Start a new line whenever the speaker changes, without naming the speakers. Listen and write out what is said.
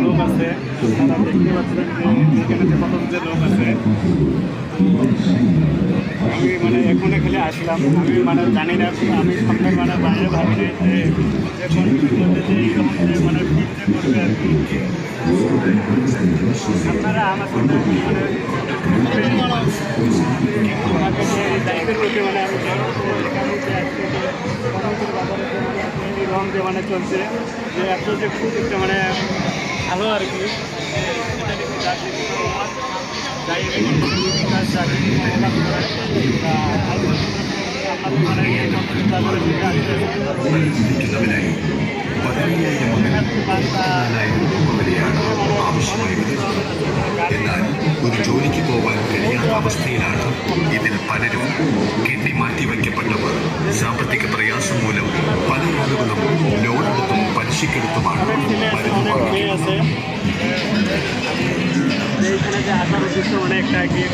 লোক আছে, আপনারা দেখতে পাচ্ছেন যে এখানে কত যে লোক আছে। আমি মানে এখানে খেলে আসলাম, আমি মানে জানি না, আমি সামনে মানে বাইরে ভাবছি যে মানে করবে আর কি। আপনারা আমার সাথে মানে আমাকে যে দায়িত্বের প্রতি মানে আমি রং যে মানে চলছে যে এত যে খুব একটা মানে ভালো আর কি।
എന്നാൽ ഒരു ജോലിക്ക് പോകാൻ കഴിയാത്ത അവസ്ഥയിലാണ് ഇതിൽ പലരും. കെട്ടിമാറ്റിവയ്ക്കപ്പെട്ടവർ സാമ്പത്തിക പ്രയാസം മൂലം പല ആളുകളും ലോണെടുത്തും പലിശക്കെടുത്തുമാണ് മരുന്ന് വാങ്ങിക്കുന്നത്.
এইখানে যে আসার উদ্দেশ্য অনেকটা